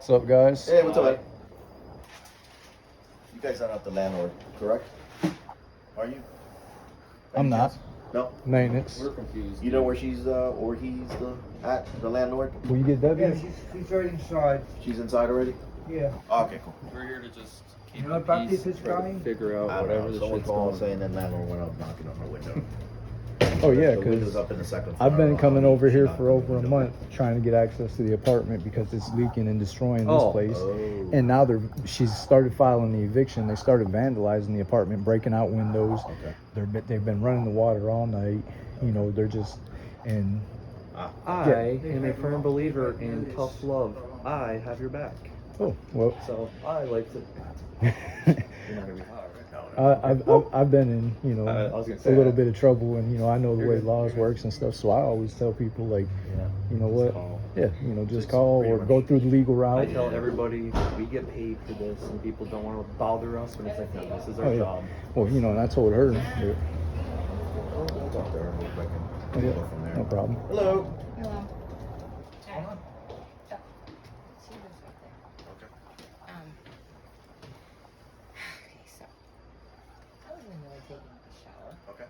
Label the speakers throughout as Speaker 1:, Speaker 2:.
Speaker 1: What's up, guys?
Speaker 2: Hey, what's up, man? You guys are not the landlord, correct? Are you?
Speaker 1: I'm not.
Speaker 2: No?
Speaker 1: Maintenance.
Speaker 3: We're confused.
Speaker 2: You know where she's, or he's the landlord?
Speaker 1: Will you get W?
Speaker 4: Yeah, she's right inside.
Speaker 2: She's inside already?
Speaker 4: Yeah.
Speaker 2: Oh, okay, cool.
Speaker 3: We're here to just keep
Speaker 4: You know
Speaker 3: the
Speaker 4: about
Speaker 3: peace,
Speaker 4: this
Speaker 3: try
Speaker 4: guy?
Speaker 3: to figure out
Speaker 2: I don't
Speaker 3: whatever
Speaker 2: know.
Speaker 3: the
Speaker 2: Someone
Speaker 3: shit's
Speaker 2: called
Speaker 3: going.
Speaker 2: saying that landlord went up knocking on her window.
Speaker 1: Oh yeah,
Speaker 2: The window's
Speaker 1: because
Speaker 2: up in the second floor.
Speaker 1: I've been coming over
Speaker 2: She
Speaker 1: here
Speaker 2: knocked
Speaker 1: for
Speaker 2: on the
Speaker 1: over a
Speaker 2: window.
Speaker 1: month trying to get access to the apartment because it's leaking and destroying this
Speaker 3: Oh.
Speaker 1: place.
Speaker 2: Oh.
Speaker 1: And now she's started filing the eviction. They started vandalizing the apartment, breaking out windows.
Speaker 2: Okay.
Speaker 1: They've been running the water all night. You know, they're just and
Speaker 3: I am a firm believer in tough love. I have your back.
Speaker 1: oh well.
Speaker 3: So I like to. You're not gonna be hot, right?
Speaker 1: I've been in, you know,
Speaker 3: I was gonna
Speaker 1: a
Speaker 3: say,
Speaker 1: little bit of trouble, and you know, I know the
Speaker 3: You're
Speaker 1: way
Speaker 3: good.
Speaker 1: laws works and stuff. So I always tell people, like,
Speaker 3: Yeah.
Speaker 1: you know
Speaker 3: Just
Speaker 1: what,
Speaker 3: call.
Speaker 1: yeah, you know, just
Speaker 2: Just
Speaker 1: call
Speaker 2: pretty
Speaker 1: or
Speaker 2: much-
Speaker 1: go through the legal
Speaker 3: I
Speaker 1: route.
Speaker 3: tell everybody we get paid for this, and people don't want to bother us, but it's like, no, this is our
Speaker 1: Oh, yeah.
Speaker 3: job.
Speaker 1: Well, you know, and I told her, that,
Speaker 2: We'll talk to her real quick and
Speaker 1: yeah,
Speaker 2: go from there.
Speaker 1: no problem.
Speaker 2: Hello.
Speaker 5: Hello.
Speaker 2: What's going on?
Speaker 5: She lives right there.
Speaker 2: Okay.
Speaker 5: Okay, so I was in the middle of taking a shower,
Speaker 2: Okay.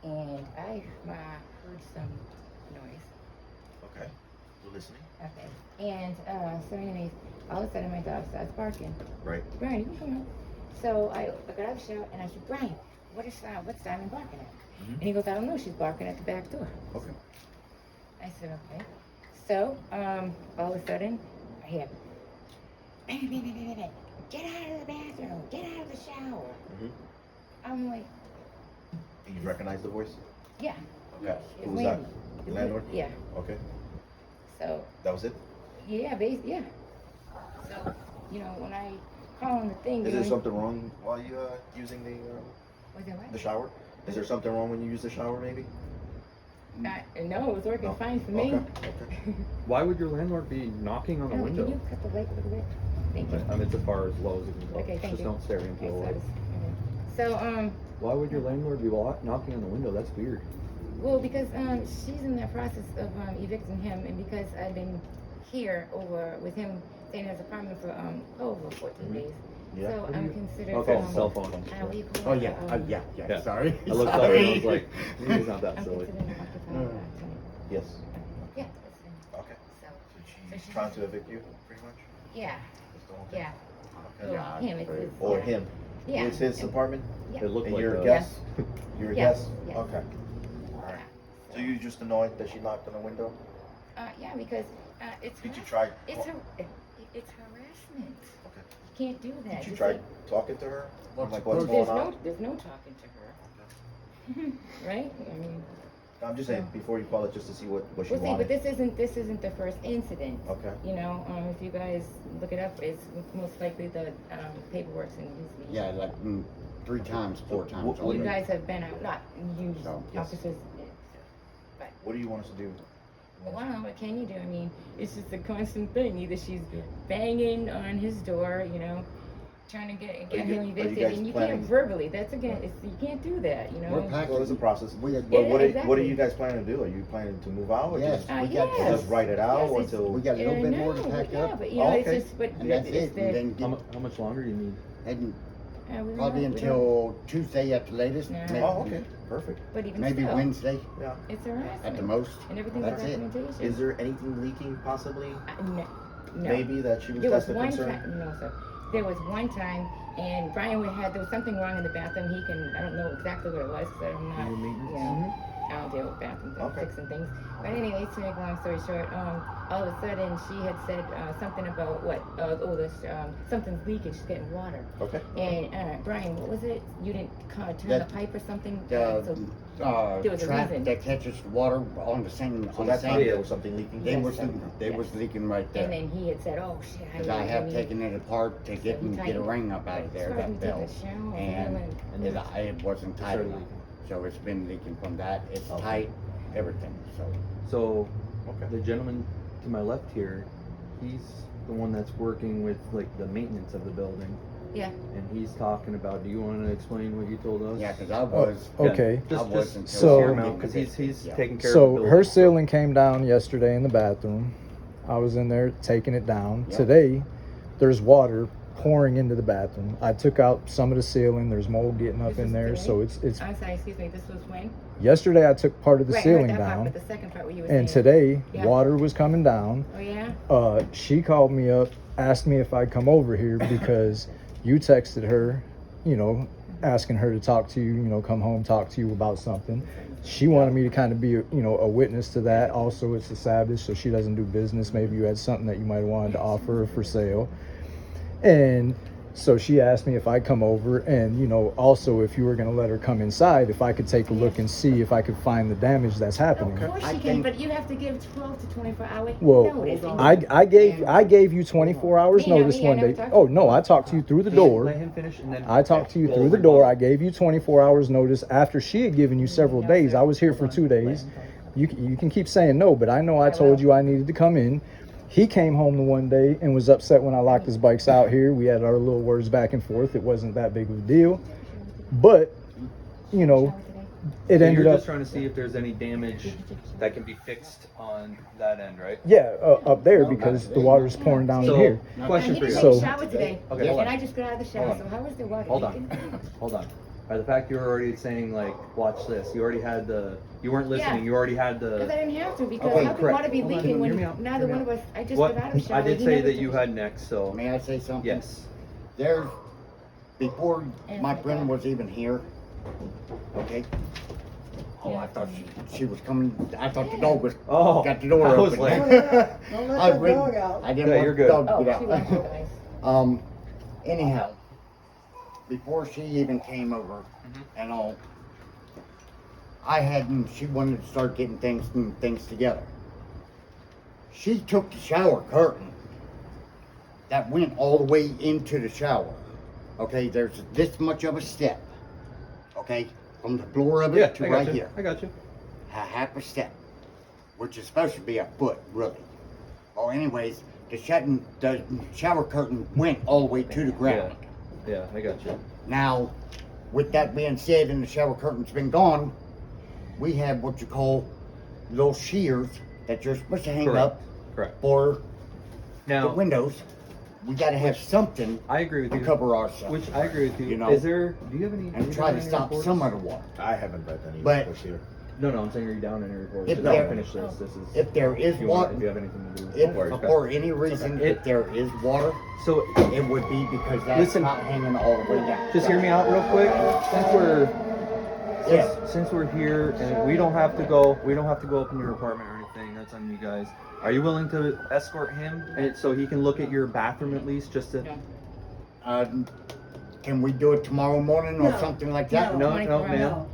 Speaker 5: and I heard some noise.
Speaker 2: Okay. We're listening.
Speaker 5: Okay, and so anyways, all of a sudden my dog starts barking.
Speaker 2: Right.
Speaker 5: Brian, you can come out. So I got out of the shower and I said, Brian, what's Simon barking at?
Speaker 2: Mhm.
Speaker 5: And he goes, I don't know. She's barking at the back door.
Speaker 2: Okay.
Speaker 5: I said, okay. So, all of a sudden, I hear, bang, bang, bang, bang, bang, get out of the bathroom, get out of the shower.
Speaker 2: Mhm.
Speaker 5: I'm like,
Speaker 2: And you recognize the voice?
Speaker 5: yeah.
Speaker 2: Okay.
Speaker 5: It's
Speaker 2: Who was that?
Speaker 5: landlord.
Speaker 2: The landlord?
Speaker 5: Yeah.
Speaker 2: Okay.
Speaker 5: So,
Speaker 2: That was it?
Speaker 5: yeah, yeah. So, you know, when I call on the thing,
Speaker 2: Is
Speaker 5: you
Speaker 2: there
Speaker 5: know,
Speaker 2: something wrong while you using
Speaker 5: was it what?
Speaker 2: the shower? Is there something wrong when you use the shower, maybe?
Speaker 5: No, it was working
Speaker 2: No?
Speaker 5: fine for me.
Speaker 2: Okay. Okay.
Speaker 3: Why would your landlord be knocking on the
Speaker 5: Oh,
Speaker 3: window?
Speaker 5: Can you cut the light a little bit? Thank you.
Speaker 3: I mean, it's as far as low as it can go.
Speaker 5: Okay, thank
Speaker 3: Just
Speaker 5: you.
Speaker 3: don't stare into
Speaker 5: Okay,
Speaker 3: the light.
Speaker 5: So,
Speaker 3: Why would your landlord be knocking on the window? That's weird.
Speaker 5: well, because she's in the process of evicting him, and because I've been here with him staying in his apartment for over 14 days.
Speaker 2: Yeah.
Speaker 5: So I'm considered.
Speaker 3: Okay, cell phone.
Speaker 5: What do you call
Speaker 6: Oh
Speaker 5: it?
Speaker 6: yeah,
Speaker 3: Yeah.
Speaker 6: Sorry.
Speaker 3: I looked up and I was like, he's not that
Speaker 5: I'm
Speaker 3: silly.
Speaker 5: considered an occupied tenant.
Speaker 2: Yes.
Speaker 5: Yeah. That's it.
Speaker 2: Okay.
Speaker 5: So
Speaker 2: So
Speaker 5: So
Speaker 2: she's
Speaker 5: she's-
Speaker 2: trying to evict you, pretty much?
Speaker 5: yeah,
Speaker 2: That's the whole thing?
Speaker 5: yeah.
Speaker 2: Okay.
Speaker 5: Well, him. It's
Speaker 2: Or
Speaker 5: yeah.
Speaker 2: him?
Speaker 5: Yeah.
Speaker 2: It's his
Speaker 5: him.
Speaker 2: apartment?
Speaker 5: Yeah.
Speaker 3: It looked
Speaker 2: And
Speaker 3: like
Speaker 2: you're a
Speaker 3: a-
Speaker 2: guest? You're a
Speaker 5: Yes,
Speaker 2: guest?
Speaker 5: yes.
Speaker 2: Okay. Alright. So you're just annoyed that she knocked on the window?
Speaker 5: Yeah, because it's
Speaker 2: Did you
Speaker 5: harass-
Speaker 2: try?
Speaker 5: It's it's harassment.
Speaker 2: Okay.
Speaker 5: You can't do that.
Speaker 2: Did you
Speaker 5: Just
Speaker 2: try
Speaker 5: like-
Speaker 2: talking to her?
Speaker 6: What's
Speaker 2: Like
Speaker 6: the
Speaker 2: what's
Speaker 6: purpose?
Speaker 2: going on?
Speaker 5: There's no talking to her. Right? I mean,
Speaker 2: I'm just saying, before you call it, just to see what she
Speaker 5: well, see,
Speaker 2: wanted.
Speaker 5: but this isn't the first incident.
Speaker 2: Okay.
Speaker 5: You know, if you guys look it up, it's most likely the paperwork's in his name.
Speaker 6: Yeah, like 3 times, 4 times.
Speaker 2: what do
Speaker 5: You
Speaker 6: already.
Speaker 5: guys have been out, not you
Speaker 6: So,
Speaker 2: yes.
Speaker 5: officers. But
Speaker 2: What do you want us to do?
Speaker 5: well, I don't know. What can you do? I mean, it's just a constant thing. Either she's banging on his door, you know, trying to get
Speaker 2: you
Speaker 5: him
Speaker 2: gu- are you
Speaker 5: evicted,
Speaker 2: guys
Speaker 5: and you
Speaker 2: planning-
Speaker 5: can't verbally. That's again, you can't do that. You know.
Speaker 6: We're packing.
Speaker 2: Well, it's a process.
Speaker 6: We had,
Speaker 2: But
Speaker 5: Yeah,
Speaker 2: what are
Speaker 5: exactly.
Speaker 2: you guys planning to do? Are you planning to move out or
Speaker 6: Yes.
Speaker 2: just,
Speaker 6: we got
Speaker 5: yes.
Speaker 2: just write it out
Speaker 5: Yes,
Speaker 2: or
Speaker 5: it's-
Speaker 2: till?
Speaker 6: We got a little bit more to
Speaker 5: No,
Speaker 6: pack
Speaker 5: yeah,
Speaker 6: up,
Speaker 5: but you know,
Speaker 2: Oh,
Speaker 5: it's
Speaker 2: okay.
Speaker 5: just, but
Speaker 6: and that's
Speaker 5: it's
Speaker 6: it.
Speaker 5: the,
Speaker 6: And then get,
Speaker 3: How much longer do you need?
Speaker 6: and
Speaker 5: we're
Speaker 6: probably
Speaker 5: not- we don't-
Speaker 6: until Tuesday at the latest.
Speaker 5: No.
Speaker 6: Maybe,
Speaker 2: Oh, okay, perfect.
Speaker 5: But even
Speaker 6: maybe
Speaker 5: still,
Speaker 6: Wednesday
Speaker 2: Yeah.
Speaker 5: it's harassment.
Speaker 6: at the most.
Speaker 5: And everything's
Speaker 6: That's it.
Speaker 5: documentation.
Speaker 2: Is there anything leaking possibly?
Speaker 5: No.
Speaker 2: Maybe that she was
Speaker 5: There was
Speaker 2: tested
Speaker 5: one
Speaker 2: concern?
Speaker 5: time, no sir. There was one time, and Brian there was something wrong in the bathroom. I don't know exactly what it was, because I'm not,
Speaker 3: Your maintenance?
Speaker 5: you know, I don't deal with bathrooms and
Speaker 2: Okay.
Speaker 5: fixing things. But anyway, to make a long story short, all of a sudden she had said something about something's leaking, she's getting water.
Speaker 2: Okay.
Speaker 5: And Brian, what was it? You didn't turn
Speaker 6: That-
Speaker 5: the pipe or something?
Speaker 6: The
Speaker 5: There was a
Speaker 6: trap
Speaker 5: reason.
Speaker 6: that catches water on the same,
Speaker 2: So
Speaker 6: on the
Speaker 2: that time
Speaker 6: same.
Speaker 2: there was something leaking?
Speaker 6: They
Speaker 5: Yes,
Speaker 6: was
Speaker 5: sir.
Speaker 6: they was
Speaker 5: Yes.
Speaker 6: leaking right
Speaker 5: And
Speaker 6: there.
Speaker 5: then he had said, "Oh shit,
Speaker 6: Because I have taken it apart to get
Speaker 5: you
Speaker 6: a
Speaker 5: tighten-
Speaker 6: ring up out of there,
Speaker 5: Sorry,
Speaker 6: that
Speaker 5: you take a
Speaker 6: belt.
Speaker 5: shower,
Speaker 6: And
Speaker 5: really.
Speaker 6: it wasn't tight
Speaker 3: started
Speaker 6: enough.
Speaker 3: leaking.
Speaker 6: So it's been leaking from that. It's
Speaker 2: Okay.
Speaker 6: tight, everything, so.
Speaker 3: So,
Speaker 2: Okay.
Speaker 3: the gentleman to my left here, he's the one that's working with like the maintenance of the building,
Speaker 5: Yeah.
Speaker 3: and he's talking about. Do you want to explain what you told us?
Speaker 6: Yeah, because I was.
Speaker 1: Okay.
Speaker 3: Just,
Speaker 6: I
Speaker 3: just
Speaker 6: wasn't
Speaker 1: So-
Speaker 3: hear him out because he's
Speaker 6: Yeah.
Speaker 3: taking care of the
Speaker 1: So
Speaker 3: building.
Speaker 1: her ceiling came down yesterday in the bathroom. I was in there taking it down.
Speaker 6: Yep.
Speaker 1: Today, there's water pouring into the bathroom. I took out some of the ceiling. There's mold getting up
Speaker 5: This
Speaker 1: in
Speaker 5: was
Speaker 1: there,
Speaker 5: today?
Speaker 1: so it's.
Speaker 5: I'm sorry, excuse me, this was when?
Speaker 1: Yesterday, I took part of the
Speaker 5: Right, I heard
Speaker 1: ceiling
Speaker 5: that part,
Speaker 1: down,
Speaker 5: but the second part what you were
Speaker 1: and
Speaker 5: saying.
Speaker 1: today
Speaker 5: Yeah.
Speaker 1: water was coming down.
Speaker 5: Oh, yeah?
Speaker 1: She called me up, asked me if I'd come over here because you texted her, you know, asking her to talk to you, you know, come home, talk to you about something. She wanted me to kind of be, you know, a witness to that. Also, it's the Sabbath, so she doesn't do business. Maybe you had something that you might have wanted to offer her for sale. And so she asked me if I'd come over, and, you know, also if you were going to let her come inside, if I could take a look and see if I could find the damage that's happening.
Speaker 5: Of course
Speaker 6: I
Speaker 5: you can,
Speaker 6: think-
Speaker 5: but you have to give 12 to 24 hours
Speaker 1: Well,
Speaker 5: notice.
Speaker 1: I gave you 24 hours
Speaker 5: Me, not
Speaker 1: notice
Speaker 5: me, I
Speaker 1: one
Speaker 5: never
Speaker 1: day.
Speaker 5: talked
Speaker 1: Oh
Speaker 5: to
Speaker 1: no, I talked to you through the
Speaker 3: Let
Speaker 1: door.
Speaker 3: him finish, and then
Speaker 1: I talked to you
Speaker 3: we'll
Speaker 1: through the
Speaker 3: rebuttal.
Speaker 1: door. I gave you 24 hours notice after she had given you several
Speaker 5: No,
Speaker 1: days.
Speaker 5: sir.
Speaker 1: I was here
Speaker 3: Hold
Speaker 1: for
Speaker 3: on.
Speaker 1: 2
Speaker 3: Let
Speaker 1: days.
Speaker 3: him talk.
Speaker 1: You can keep saying no, but I know I
Speaker 5: I
Speaker 1: told
Speaker 5: will.
Speaker 1: you I needed to come in. He came home the one day and was upset when I locked his bikes out here. We had our little words back and forth. It wasn't that big of a deal, but you know, it
Speaker 3: So
Speaker 1: ended
Speaker 3: you're
Speaker 1: up.
Speaker 3: just trying to see if there's any damage that can be fixed on that end, right?
Speaker 1: Yeah, up there because the water's pouring down
Speaker 3: So,
Speaker 1: here.
Speaker 3: question
Speaker 5: He
Speaker 3: for
Speaker 5: didn't
Speaker 3: you.
Speaker 5: take
Speaker 1: So-
Speaker 5: a shower today.
Speaker 3: Okay, hold
Speaker 5: And
Speaker 3: on.
Speaker 5: I just got out of the shower,
Speaker 3: Hold
Speaker 5: so
Speaker 3: on.
Speaker 5: how was the water
Speaker 3: Hold
Speaker 5: leaking?
Speaker 3: on. Hold on. By the fact you're already saying, like, watch this. You already had you weren't listening.
Speaker 5: Yeah.
Speaker 3: You already had
Speaker 5: Because I
Speaker 3: the.
Speaker 5: didn't have to, because
Speaker 3: Okay,
Speaker 5: how could
Speaker 3: correct.
Speaker 5: water be
Speaker 3: Hold on,
Speaker 5: leaking
Speaker 3: hear me
Speaker 5: when
Speaker 3: out,
Speaker 5: neither
Speaker 3: hear
Speaker 5: one
Speaker 3: me
Speaker 5: of us, I just
Speaker 3: What
Speaker 5: got out of the shower.
Speaker 3: I did
Speaker 5: he
Speaker 3: say
Speaker 5: never
Speaker 3: that
Speaker 5: took
Speaker 3: you
Speaker 5: a
Speaker 3: had
Speaker 5: shower.
Speaker 3: next, so
Speaker 6: May I say something?
Speaker 3: yes.
Speaker 6: There's, before
Speaker 5: And
Speaker 6: my
Speaker 5: my
Speaker 6: friend
Speaker 5: dad.
Speaker 6: was even here, okay? Oh, I thought she was coming, I thought the dog was,
Speaker 3: Oh,
Speaker 6: got the door
Speaker 3: I was
Speaker 6: open.
Speaker 3: like-
Speaker 4: Don't let
Speaker 6: I
Speaker 4: that
Speaker 6: really-
Speaker 4: dog out.
Speaker 6: I didn't
Speaker 3: Yeah,
Speaker 6: want
Speaker 3: you're
Speaker 6: the
Speaker 3: good.
Speaker 6: dog to
Speaker 5: Oh,
Speaker 6: get
Speaker 5: she
Speaker 6: out.
Speaker 5: went, guys.
Speaker 6: Anyhow, before she even came over
Speaker 3: Mhm.
Speaker 6: and all, she wanted to start getting things together. She took the shower curtain that went all the way into the shower. Okay, there's this much of a step. Okay, from the floor of it
Speaker 3: Yeah,
Speaker 6: to
Speaker 3: I
Speaker 6: right
Speaker 3: got you.
Speaker 6: here.
Speaker 3: I got you.
Speaker 6: A half a step, which is supposed to be a foot, really. Well, anyways, the shower curtain went all the way to the ground.
Speaker 3: Yeah, I got you.
Speaker 6: Now, with that being said, and the shower curtain's been gone, we have what you call little shears that you're supposed to hang
Speaker 3: Correct.
Speaker 6: up
Speaker 3: Correct.
Speaker 6: for the
Speaker 3: Now,
Speaker 6: windows. We got to have something
Speaker 3: I agree with
Speaker 6: to
Speaker 3: you.
Speaker 6: cover ourselves.
Speaker 3: Which I agree with you.
Speaker 6: You know,
Speaker 3: Is there? Do you have any?
Speaker 6: and try to stop some of the water.
Speaker 2: I haven't read any
Speaker 6: But-
Speaker 2: reports here.
Speaker 3: No, I'm saying are you down in your report?
Speaker 6: If
Speaker 3: Because I'll
Speaker 6: there-
Speaker 3: finish this. This is.
Speaker 6: If there is
Speaker 3: if you want,
Speaker 6: water,
Speaker 3: if you have anything to do.
Speaker 6: if
Speaker 3: Okay.
Speaker 6: for any reason,
Speaker 3: Okay.
Speaker 6: if there is water,
Speaker 3: So
Speaker 6: it would be because that's
Speaker 3: Listen.
Speaker 6: not hanging all the way down.
Speaker 3: just hear me out real quick.
Speaker 6: Yeah.
Speaker 3: Since we're here and we don't have to go up in your apartment or anything. That's on you guys. Are you willing to escort him and so he can look at your bathroom at least just to?
Speaker 5: No.
Speaker 6: Can we do it tomorrow morning or
Speaker 4: No.
Speaker 6: something like that?
Speaker 3: No,
Speaker 5: 24
Speaker 3: ma'am.
Speaker 5: No.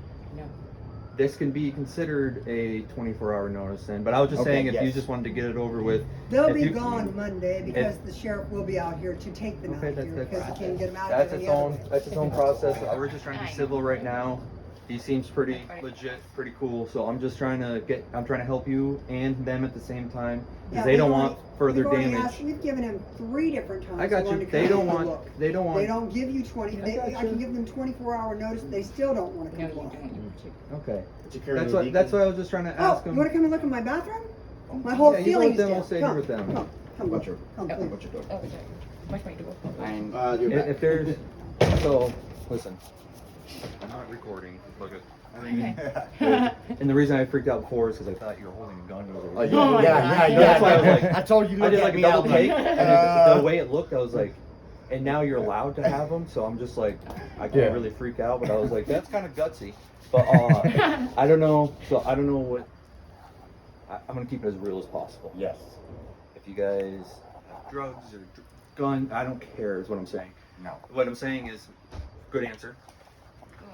Speaker 3: This can be considered a 24-hour notice then. But I was just
Speaker 6: Okay,
Speaker 3: saying if you
Speaker 6: yes.
Speaker 3: just wanted to get it over with.
Speaker 4: They'll
Speaker 3: if
Speaker 4: be
Speaker 3: you-
Speaker 4: gone Monday because the sheriff will be out here to take them
Speaker 3: Okay,
Speaker 4: out
Speaker 3: that's
Speaker 4: here
Speaker 3: good.
Speaker 4: because he can't get them out
Speaker 3: That's
Speaker 4: any
Speaker 3: its
Speaker 4: other
Speaker 3: own.
Speaker 4: way.
Speaker 3: That's its own process. We're just trying to be civil right now. He seems pretty legit, pretty cool. So I'm just trying to help you and them at the same time because
Speaker 4: Yeah,
Speaker 3: they
Speaker 4: we've
Speaker 3: don't
Speaker 4: already-
Speaker 3: want further
Speaker 4: we've already
Speaker 3: damage.
Speaker 4: asked- we've given him 3 different times.
Speaker 3: I got
Speaker 4: they
Speaker 3: you.
Speaker 4: wanted to
Speaker 3: They
Speaker 4: come
Speaker 3: don't
Speaker 4: in and
Speaker 3: want.
Speaker 4: look.
Speaker 3: They don't want.
Speaker 4: They don't give you 20.
Speaker 3: I got
Speaker 4: I
Speaker 3: you.
Speaker 4: can give them 24-hour notice. They still don't want to
Speaker 5: No,
Speaker 4: come
Speaker 5: you
Speaker 4: along.
Speaker 5: don't.
Speaker 3: Okay.
Speaker 6: Security
Speaker 3: That's what.
Speaker 6: beacon.
Speaker 3: That's what I was just trying to
Speaker 4: Oh,
Speaker 3: ask
Speaker 4: you
Speaker 3: him.
Speaker 4: want to come and look at my bathroom? My whole
Speaker 3: Yeah, you go
Speaker 4: feeling
Speaker 3: with them,
Speaker 4: is
Speaker 3: I'll
Speaker 4: down.
Speaker 3: stay here
Speaker 4: Come,
Speaker 3: with them.
Speaker 4: Come,
Speaker 2: What's your,
Speaker 4: come, please.
Speaker 2: what's your door?
Speaker 5: Oh, sorry. Watch my door.
Speaker 6: And
Speaker 2: You're back.
Speaker 3: If there's so, listen. I'm not recording. Look at.
Speaker 5: Okay.
Speaker 3: And the reason I freaked out before is because I thought you were holding a gun over
Speaker 6: Oh,
Speaker 3: there.
Speaker 6: yeah,
Speaker 5: Oh my
Speaker 6: yeah,
Speaker 5: God.
Speaker 6: yeah, yeah.
Speaker 3: That's why I was like-
Speaker 6: I told you
Speaker 3: I
Speaker 6: look
Speaker 3: did
Speaker 6: at
Speaker 3: like a
Speaker 6: me
Speaker 3: double
Speaker 6: out
Speaker 3: take,
Speaker 6: like,
Speaker 3: and the way it looked, I was like, and now you're allowed to have them, so I'm just like, I can't
Speaker 1: Yeah.
Speaker 3: really freak out, but I was like, that's kind of gutsy. But I don't know, so I don't know what. I'm gonna keep it as real as possible.
Speaker 6: yes.
Speaker 3: If you guys have drugs or gun, I don't care. Is what I'm saying.
Speaker 6: No.
Speaker 3: What I'm saying is, good answer.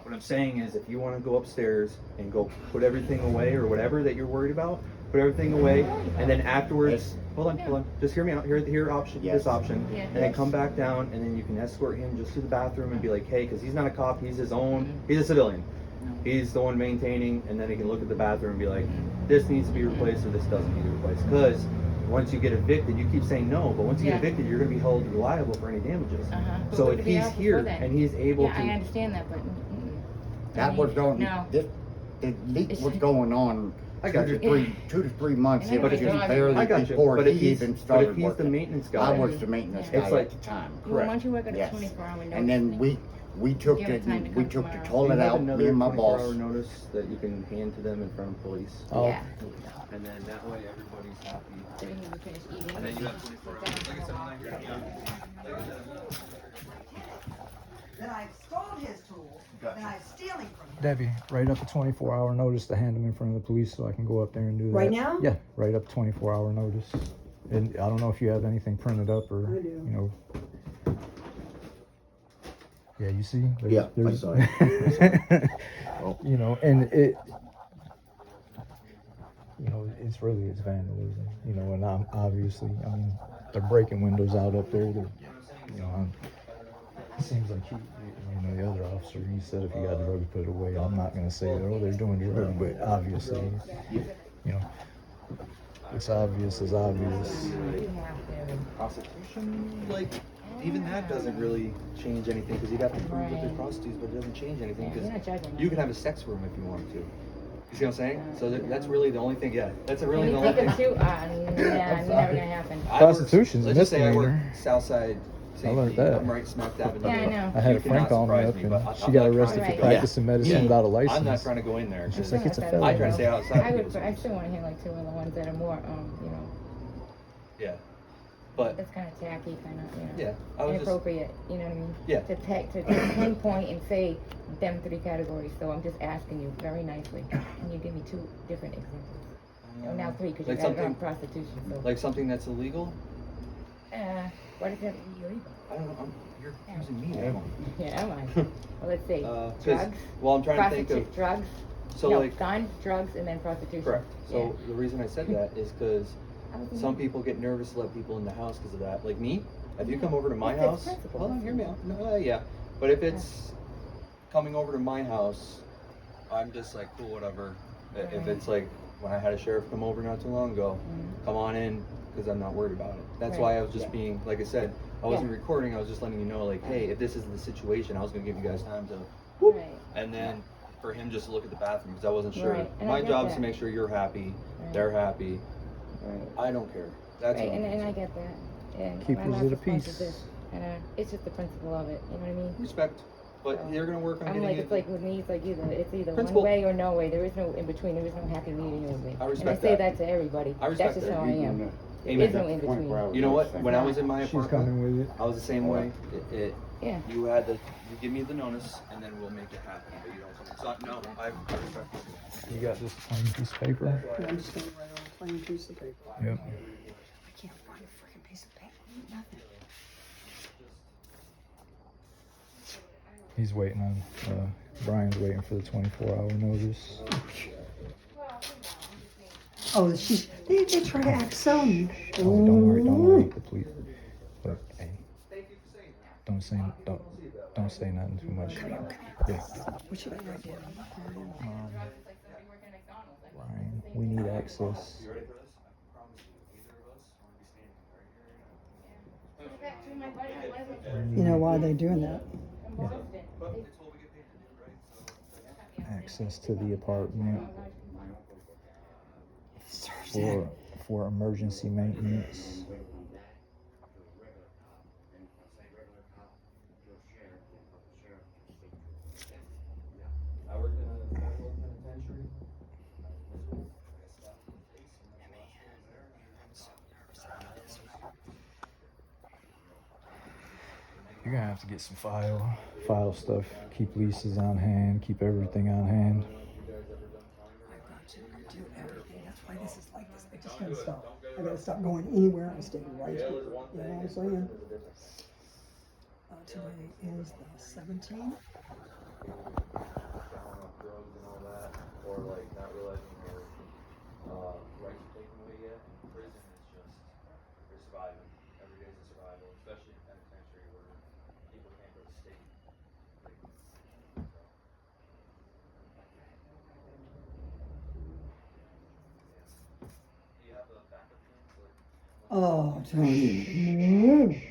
Speaker 3: What I'm saying is, if you want to go upstairs and go put everything away or whatever that you're worried about, put everything away, and then afterwards, hold on, just hear me out. Hear option,
Speaker 6: Yes.
Speaker 3: this option,
Speaker 5: Yeah.
Speaker 3: and then come back down, and then you can escort him just to the bathroom and be like, hey, because he's not a cop, he's his own, he's a civilian. He's the one maintaining, and then he can look at the bathroom and be like, this needs to be replaced or this doesn't need to be replaced. Because once you get evicted, you keep saying no, but once you
Speaker 5: Yeah.
Speaker 3: get evicted, you're going to be held liable for any damages.
Speaker 5: But
Speaker 3: So
Speaker 5: would
Speaker 3: if
Speaker 5: it be
Speaker 3: he's
Speaker 5: out before
Speaker 3: here
Speaker 5: that?
Speaker 3: and he's able
Speaker 5: Yeah,
Speaker 3: to,
Speaker 5: I understand that, but
Speaker 6: That was going,
Speaker 5: No.
Speaker 6: the leak
Speaker 5: It's-
Speaker 6: was going on
Speaker 3: I got you.
Speaker 6: 2 to 3 months.
Speaker 5: And
Speaker 6: It was
Speaker 5: then
Speaker 6: just
Speaker 5: I
Speaker 6: barely
Speaker 3: got you.
Speaker 6: before
Speaker 3: But if
Speaker 6: he
Speaker 3: he's,
Speaker 6: even
Speaker 3: but
Speaker 6: started
Speaker 3: if he's the
Speaker 6: working.
Speaker 3: maintenance
Speaker 6: I
Speaker 3: guy,
Speaker 6: was the maintenance
Speaker 5: Yeah.
Speaker 6: guy
Speaker 3: It's like-
Speaker 6: at the time.
Speaker 5: Well, why don't you work at a
Speaker 6: Yes.
Speaker 5: 24-hour notice?
Speaker 6: And then we took
Speaker 5: Give him time to come
Speaker 6: the
Speaker 5: tomorrow.
Speaker 3: do
Speaker 6: toilet
Speaker 3: you have
Speaker 6: out, me
Speaker 3: another
Speaker 6: and my
Speaker 3: 24-hour
Speaker 6: boss.
Speaker 3: notice that you can hand to them in front of police?
Speaker 1: Oh.
Speaker 5: Yeah.
Speaker 3: And then that way everybody's happy.
Speaker 5: So we can finish eating.
Speaker 3: And then you have 24 hours. Like I said, I'm not here to
Speaker 4: That I stole his tool, and I'm stealing from him.
Speaker 1: Debbie, write up a 24-hour notice to hand them in front of the police so I can go up there and do that.
Speaker 4: Right now?
Speaker 1: Yeah, write up a 24-hour notice. And I don't know if you have anything printed up or,
Speaker 4: I do.
Speaker 1: you know. Yeah, you see?
Speaker 2: Yeah, I saw it. Oh.
Speaker 1: You know, and it, you know, it's vandalism, you know, and I'm obviously, I mean, they're breaking windows out up there. They're, you know, it seems like you know, the other officer, he said if you got drugs, put it away. I'm not gonna say that, oh, they're doing drugs, but obviously, you know, it's obvious as obvious.
Speaker 5: We have to.
Speaker 3: prostitution, like, even that doesn't really change anything because you'd have to prove that they're
Speaker 5: Right.
Speaker 3: prostitutes, but it doesn't change anything
Speaker 5: Yeah,
Speaker 3: because
Speaker 5: you're not judging
Speaker 3: you
Speaker 5: them.
Speaker 3: can have a sex room if you want to. You see what I'm saying? So that's really the only thing. Yeah, that's really
Speaker 5: Can
Speaker 3: the
Speaker 5: you
Speaker 3: only
Speaker 5: take
Speaker 3: thing.
Speaker 5: a shoot? Never gonna happen.
Speaker 3: I work-
Speaker 1: Prostitution's a
Speaker 3: let's just say I work
Speaker 1: misdemeanor.
Speaker 3: Southside safety.
Speaker 1: learned that.
Speaker 3: I'm right smack dab in the
Speaker 5: Yeah, I
Speaker 3: middle.
Speaker 5: know.
Speaker 1: I had
Speaker 3: You
Speaker 1: a friend
Speaker 3: cannot
Speaker 1: call me
Speaker 3: surprise
Speaker 1: up
Speaker 3: me,
Speaker 1: and
Speaker 3: but
Speaker 1: she
Speaker 3: I'm
Speaker 1: got
Speaker 3: not
Speaker 1: arrested
Speaker 3: trying
Speaker 1: for
Speaker 3: to-
Speaker 1: practicing medicine
Speaker 3: Me,
Speaker 1: without a license.
Speaker 3: I'm not trying to go in there.
Speaker 1: She's
Speaker 5: still
Speaker 1: like, it's a
Speaker 5: not
Speaker 1: felony.
Speaker 3: I try to stay outside.
Speaker 5: I
Speaker 3: people's-
Speaker 5: still want to hear like two of the ones that are more, you know,
Speaker 3: Yeah, but
Speaker 5: that's kind of tacky, kind of, you know,
Speaker 3: yeah, I was just
Speaker 5: inappropriate. You know what I mean?
Speaker 3: Yeah.
Speaker 5: To pinpoint and say them three categories. So I'm just asking you very nicely. Can you give me two different examples? Oh, now three because you
Speaker 3: like
Speaker 5: got it on
Speaker 3: something
Speaker 5: prostitution. So.
Speaker 3: like something that's illegal.
Speaker 5: What is that illegal?
Speaker 3: I don't know. You're
Speaker 5: Yeah.
Speaker 3: accusing me now.
Speaker 5: Yeah, am I? Well, let's see.
Speaker 3: 'Cause-
Speaker 5: Drugs.
Speaker 3: well, I'm trying to think of
Speaker 5: drugs.
Speaker 3: so
Speaker 5: no,
Speaker 3: like
Speaker 5: gun, drugs, and then prostitution.
Speaker 3: correct. So
Speaker 5: Yeah.
Speaker 3: the reason I said that is because
Speaker 5: I was
Speaker 3: some
Speaker 5: thinking-
Speaker 3: people get nervous to let people in the house because of that. Like me, if you come over to my
Speaker 5: If it's
Speaker 3: house,
Speaker 5: principle.
Speaker 3: hold on, hear me out. No, yeah, but if it's coming over to my house, I'm just like cool, whatever. If it's like when I had a sheriff come over not too long ago, come on in because I'm not worried about it. That's
Speaker 5: Right.
Speaker 3: why I was just
Speaker 5: Yeah.
Speaker 3: being, like I said, I
Speaker 5: Yeah.
Speaker 3: wasn't recording. I was just letting you know, like, hey, if this is the situation, I was gonna give you guys time to,
Speaker 5: Right.
Speaker 3: and then for him just to look at the bathroom because I wasn't sure.
Speaker 5: Right, and I
Speaker 3: My
Speaker 5: get
Speaker 3: job is
Speaker 5: that.
Speaker 3: to make sure you're happy,
Speaker 5: Right.
Speaker 3: they're happy.
Speaker 5: Right.
Speaker 3: I don't care. That's
Speaker 5: Right,
Speaker 3: what I'm
Speaker 5: and I
Speaker 3: saying.
Speaker 5: get that. And
Speaker 1: Keep
Speaker 5: my
Speaker 1: us
Speaker 5: last
Speaker 1: at a
Speaker 5: response is
Speaker 1: peace.
Speaker 5: this, and it's just the principle of it. You know what I mean?
Speaker 3: Respect, but
Speaker 5: So,
Speaker 3: you're gonna work on
Speaker 5: I'm
Speaker 3: getting
Speaker 5: like,
Speaker 3: it.
Speaker 5: it's like with me, it's either
Speaker 3: Principle.
Speaker 5: one way or no way. There is no in between. There is no happy medium with me.
Speaker 3: I
Speaker 5: And I
Speaker 3: respect
Speaker 5: say
Speaker 3: that.
Speaker 5: that to everybody.
Speaker 3: I respect
Speaker 5: That's just
Speaker 3: that.
Speaker 5: how I am. There
Speaker 3: Amen.
Speaker 5: is no in between.
Speaker 3: You know what? When I was in my
Speaker 1: She's
Speaker 3: apartment,
Speaker 1: coming with it.
Speaker 3: I was the same way.
Speaker 5: Yeah.
Speaker 3: You had to, you give me the notice, and then we'll make it happen. But you don't. So, no, I respect it.
Speaker 1: You got this plain piece of paper?
Speaker 4: I'm just gonna write on a plain piece of paper.
Speaker 1: Yep.
Speaker 4: I can't find a freaking piece of paper. Nothing.
Speaker 1: He's waiting on, Brian's waiting for the 24-hour notice.
Speaker 4: Oh, they try to act so.
Speaker 1: Oh, don't worry, the police. Look, hey, don't say nothing too much. Yeah.
Speaker 4: What should I write down?
Speaker 1: Brian, we need access.
Speaker 4: You know why they're doing that?
Speaker 1: Access to the apartment
Speaker 4: Serves that.
Speaker 1: for emergency maintenance.
Speaker 3: I worked in a federal penitentiary.
Speaker 1: You're gonna have to get some file stuff. Keep leases on hand. Keep everything on hand.
Speaker 4: I've got to do everything. That's why this is like this. I just gotta stop. I gotta stop going anywhere. I stay right here. You know what I'm saying? Today is the 17th.
Speaker 3: Drugs and all that, or like not realizing their rights are taken away yet. In prison, it's just you're surviving. Every day's a survival, especially in penitentiary where people can't go to state. Do you have a backup plan?
Speaker 4: Oh, Tony.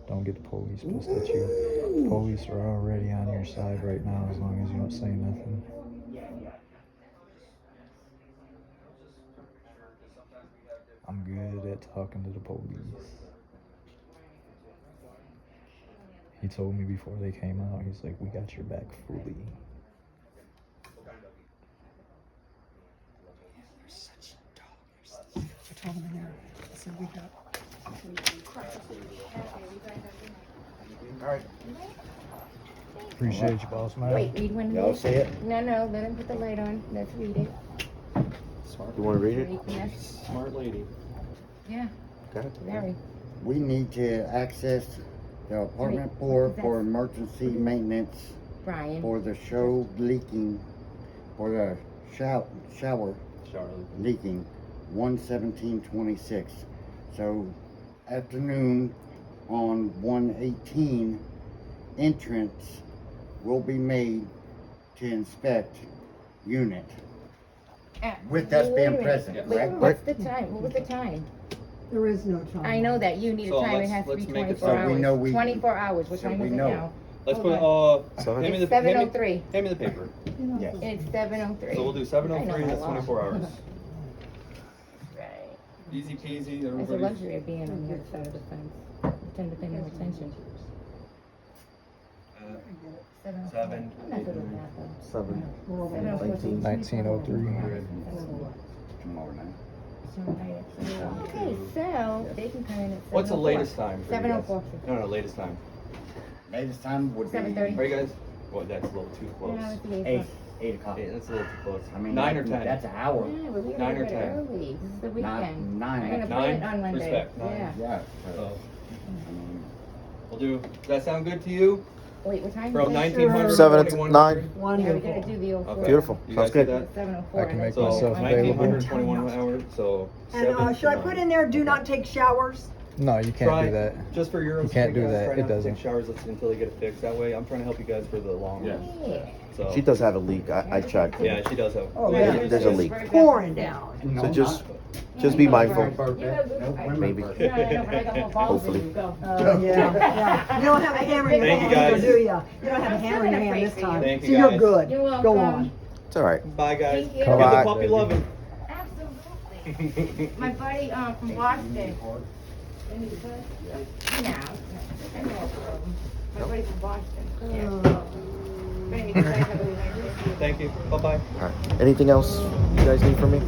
Speaker 1: Don't get the police pissed at you. Police are already on your side right now as long as you don't say nothing. I'm good at talking to the police. He told me before they came out, he's like, we got your back fully.
Speaker 4: You're such a dog. I told him in there. I said, we got.
Speaker 2: All right.
Speaker 1: Appreciate you, boss man.
Speaker 5: Wait, read one of
Speaker 2: Y'all
Speaker 5: these.
Speaker 2: see it?
Speaker 5: No, let him put the light on. Let's read it.
Speaker 2: You want to read it?
Speaker 5: Yes.
Speaker 3: Smart lady.
Speaker 5: Yeah,
Speaker 2: Okay.
Speaker 5: very.
Speaker 6: We need to access the apartment
Speaker 5: Wait,
Speaker 6: floor
Speaker 5: that's-
Speaker 6: for emergency maintenance
Speaker 5: Brian.
Speaker 6: for the show leaking, for the shower
Speaker 3: Shower
Speaker 6: leaking, 1/17/26. So afternoon on 1/18, entrance will be made to inspect unit. With us
Speaker 5: Wait
Speaker 6: being
Speaker 5: a minute.
Speaker 6: present,
Speaker 5: Wait,
Speaker 6: correct?
Speaker 5: what's the time? What was the time?
Speaker 4: There is no time.
Speaker 5: I know that you need a
Speaker 3: So
Speaker 5: time. It
Speaker 3: let's-
Speaker 5: has to be
Speaker 3: let's make it
Speaker 5: 24
Speaker 3: so
Speaker 6: we
Speaker 5: hours.
Speaker 6: know we-
Speaker 5: 24 hours. What
Speaker 6: so
Speaker 5: time
Speaker 6: we
Speaker 5: is it
Speaker 6: know.
Speaker 5: now?
Speaker 3: Let's
Speaker 5: Hold
Speaker 3: put
Speaker 5: on.
Speaker 3: hand me
Speaker 5: It's
Speaker 3: the hand me-
Speaker 5: 7:03.
Speaker 3: hand me the paper.
Speaker 5: It's 7:03.
Speaker 3: So we'll do 7:03.
Speaker 5: I know
Speaker 3: That's
Speaker 5: my law.
Speaker 3: 24 hours.
Speaker 5: Right.
Speaker 3: Easy peasy.
Speaker 5: It's a
Speaker 3: Everybody.
Speaker 5: luxury of being on the other side of the fence. You tend to pay more attention. 7:04.
Speaker 3: Seven.
Speaker 5: I'm not good with math, though.
Speaker 2: 7.
Speaker 1: 1903.
Speaker 6: Tomorrow night.
Speaker 5: Okay, so they can come in at 7:04.
Speaker 3: What's the latest time? For you guys?
Speaker 5: 7:04.
Speaker 3: No, latest time.
Speaker 6: Latest time would be
Speaker 5: 7:30.
Speaker 3: Are you guys? Well, that's a little too close.
Speaker 5: No, it's the
Speaker 6: 8,
Speaker 5: 8
Speaker 6: 8 o'clock.
Speaker 3: Yeah, that's a little too close.
Speaker 6: I mean,
Speaker 3: 9 or 10.
Speaker 6: That's an hour.
Speaker 5: Yeah, but we
Speaker 3: 9
Speaker 5: gotta
Speaker 3: or
Speaker 5: get
Speaker 3: 10.
Speaker 5: early. This is the weekend.
Speaker 6: Nine.
Speaker 5: I'm gonna put
Speaker 3: 9?
Speaker 5: it on Monday.
Speaker 3: Respect. 9.
Speaker 5: Yeah.
Speaker 6: Yeah.
Speaker 3: So
Speaker 6: I mean,
Speaker 3: we'll do. Does that sound good to you?
Speaker 5: Wait, what time?
Speaker 3: From
Speaker 5: is it?
Speaker 3: 1900
Speaker 7: 7 to
Speaker 3: 21
Speaker 7: 9.
Speaker 5: Yeah, we gotta
Speaker 4: Wonderful.
Speaker 5: do the 04.
Speaker 3: Okay.
Speaker 7: Beautiful.
Speaker 3: You
Speaker 7: Sounds
Speaker 3: guys do
Speaker 7: good.
Speaker 3: that?
Speaker 5: 7:04.
Speaker 1: I can make
Speaker 3: So
Speaker 1: myself
Speaker 3: 1900
Speaker 1: available.
Speaker 3: 21 hours. So.
Speaker 4: And
Speaker 3: 7
Speaker 4: should I
Speaker 3: to
Speaker 4: put
Speaker 3: 9.
Speaker 4: in there, do not take showers?
Speaker 1: No, you can't
Speaker 3: Try,
Speaker 1: do that.
Speaker 3: Just for your own
Speaker 1: You can't
Speaker 3: sake,
Speaker 1: do
Speaker 3: guys,
Speaker 1: that.
Speaker 3: Try
Speaker 1: It
Speaker 3: not to
Speaker 1: doesn't.
Speaker 3: take showers until they get it fixed. That way, I'm trying to help you guys for the long run.
Speaker 5: Yeah.
Speaker 3: So.
Speaker 7: She does have a leak. I checked.
Speaker 3: Yeah, she does have.
Speaker 4: Oh,
Speaker 3: yeah,
Speaker 4: yeah.
Speaker 7: There's a leak.
Speaker 4: Pouring down.
Speaker 6: no,
Speaker 7: So just
Speaker 6: not-
Speaker 7: be mindful.
Speaker 6: No birthday. No women
Speaker 7: Maybe.
Speaker 6: birthday.
Speaker 5: No, no, but I got more balls than
Speaker 7: Hopefully.
Speaker 5: you. Go.
Speaker 4: Yeah. You don't have a hammer in your
Speaker 3: Thank you,
Speaker 4: hand,
Speaker 3: guys.
Speaker 4: do you? You don't have a
Speaker 5: I'm
Speaker 4: hammer in your
Speaker 5: still
Speaker 4: hand
Speaker 5: gonna
Speaker 4: this
Speaker 5: pray for
Speaker 4: time.
Speaker 5: you.
Speaker 3: Thank you,
Speaker 4: So you're
Speaker 3: guys.
Speaker 4: good.
Speaker 5: You're
Speaker 4: Go
Speaker 5: welcome.
Speaker 4: on.
Speaker 7: It's all right.
Speaker 3: Bye, guys.
Speaker 5: Thank you.
Speaker 1: Come
Speaker 3: Get the
Speaker 1: on.
Speaker 3: puppy loving.
Speaker 5: Absolutely. My buddy from Boston. No, I know a problem. My buddy from Boston. Yeah. But anyway, you guys have a good night.
Speaker 3: Thank you. Bye bye.
Speaker 7: All right. Anything else you guys need from me?